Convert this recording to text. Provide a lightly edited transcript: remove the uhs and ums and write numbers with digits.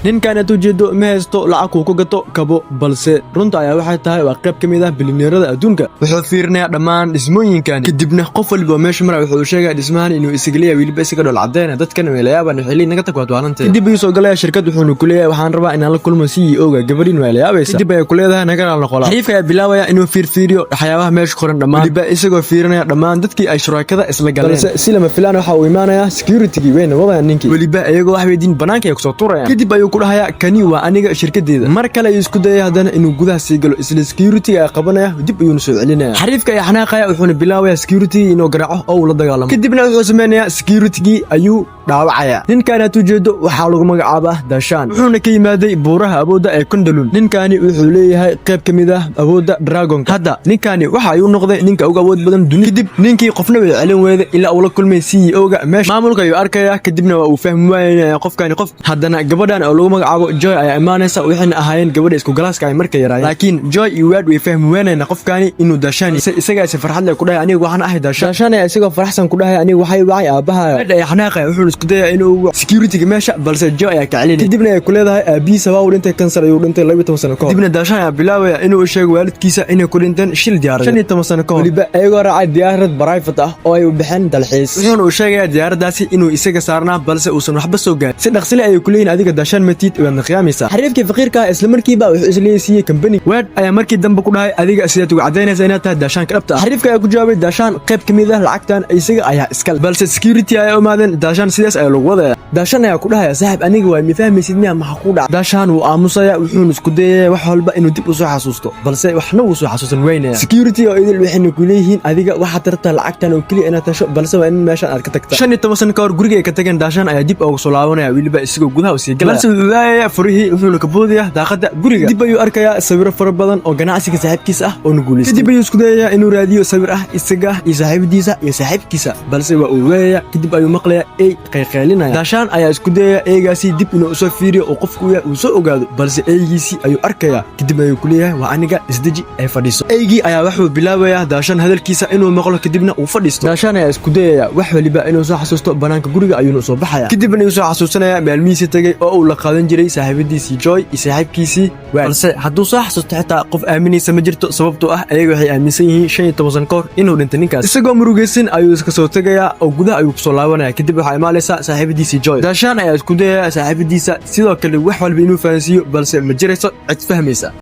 ninkan aad u jeedo ma haysto lacag uu ku gato kabo balse runta ayaa waxay tahay waa qayb ka mid ah bilyaneerada adduunka wuxuu fiirinayaa dhammaan dhismooyinkan kadibna qof walba meesha maraa wuxuu sheegay dhismahan inuu isaga leeyahay weliba isaga dhol cadeyn dadkan way la yaabaan xilli naga tag waadwaalantay kadib ayuu soo galaya shirkad wuxuuna ku leeyahay waxaan rabaa inaan la kulmo CEO-ga gabadhin way la yaabaysa kadib ay ku leedahay naga noqola xariifka ayaa bilaabaya inuu fiiriyo waxyaabaha meesha qoran dhammaan weliba isagoo fiirinaya dhammaan dadkii ay shuraakada isla galeen balse si lama filaan waxa uu imaanaya security-gii weyna wadaan ninkii weliba iyagoo wax weydiin banaanka ay kusoo turayaan kadib ayuu ku dhahayaa kani waa aniga shirkadeeda mar kale ayuu isku dayay haddana inuu gudaha sii galo isla security-ga ay qabanaya dib ayuuna soo celinaya xariifka ayaa xanaaqaya wuxuuna bilaabaya security-gii inuu garaaco oo uu la dagaalamo kadibna wuxuu samaynayaa security-gii ayuu dhaawacaya ninkan aad u jeedo waxaa lagu magacaabaa Dashan wuxuuna ka yimaaday buuraha awoodda ee Kundalun ninkani wuxuu leeyahay qayb ka mid ah awoodda Dragon hadda ninkani waxa uu noqday ninka ugu awood badan dunida kadib ninkii qofna way celin weeday ilaa uu la kulmay CEO-ga meesha maamulka ayuu arkaya kadibna waa uu fahmi waayay qofkani qof haddana gabadhan oo lagu magacaabo Joy ayaa imaanaysa waxayna ahaayeen gabadha isku galaaska ay markay yaraayeen laakiin Joy iyo Wade way fahmi waayeen qofkani inuu Dashan isaga si farxad leh ku dhahay aniga waxaan ahay Dashan ayaa isagoo faraxsan ku dhahay aniga waxay wacay aabaha Wade ayaa xanaaqay wuxuu isku dayay inuu security-ga meesha balse Joy ayaa ka celinay kadibna ay ku leedahay aabiisa waa uu dhintay kansar ayuu dhintay 12 sano kahor kadibna Dashan ayaa bilaabaya inuu sheego waalidkiisa inay ku dhinteen shil diyaarad 15 sano kahor waliba ayagoo raacay diyaarad private ah oo ay u bixin dalxiis wuxuuna u sheegay diyaaradaasi inuu isaga saarnaa balse uusan waxba soo gaarin si dhaqsi leh ay ku leeyihiin adiga Dashan matid waad qiyaameysaa xariifkii faqiirka isla markiiba wuxuu isleeyay company Wade ayaa markii dambe ku dhahay adiga sidaad ugu cadeynaysaa inaad tahay Dashan ka dhabta xariifka ayaa ku jawaabay Dashan qayb ka mid ah lacagtan isaga ayaa iskal balse security ayaa u maadeen Dashan sidaas ayaa lagu wadaa Dashan ayaa ku dhahay saaxib aniga waa mifahmaysid miya maxaa ku dhac Dashan uu aamusaya wuxuu isku dayay wax walba inuu dib u soo xasuusto balse waxna uu soo xasuusan weynaya security oo idil waxay ku leeyihiin adiga waxa tarta lacagtan oo kaliya inaad tasho balse waa in meeshan aad ka tagtaa 15 sano kahor guriga ay ka tageen Dashan ayaa dib ugu soo laabanaya weliba isagoo gudaha u sii galay balse wuxuu leeyahay furihii wuxuu ka boodaya daaqada guriga dib ayuu arkaya sawiro fara badan oo ganacsiga saaxiibkiisa ah oo nuguleystay kadib ayuu isku dayay inuu raadiyo sawir ah isaga iyo saaxiibkiisa balse waa uu leeyahay kadib ayuu maqlaya ay qayqaylinaya Dashan ayaa isku dayay eegaasi dib inuu soo fiiriyo oo qofku uu soo ogaado balse eegiisi ayuu arkaya kadib ayuu ku leeyahay waa aniga isdaji ay fadhiiso eegi ayaa wuxuu bilaabayaa Dashan hadalkiisa inuu maqlo kadibna uu fadhiisto Dashan ayaa isku dayaya wax waliba inuu soo xasuusto banaanka guriga ayuu soo baxaya kadibna uu soo xasuusanaya maalmihiisa tagay oo uu la qaadan jiray saaxiibadiisii Joy iyo saaxiibkiisii Wade balse hadduu soo xasuusto xitaa qof aaminaysa ma jirto sababtoo ah ayaga waxay aaminsan yihiin 15 sano kahor inuu dhintay ninkaas isagoo murugaysan ayuu iska soo tagaya oo gudaha ayuu soo laabanaya kadib waxa imaanaysa saaxiibadiisii Joy Dashan ayaa isku dayaya saaxiibadiisa sidoo kale wax walba inuu fahansiyo balse ma jirayso cid fahmaysa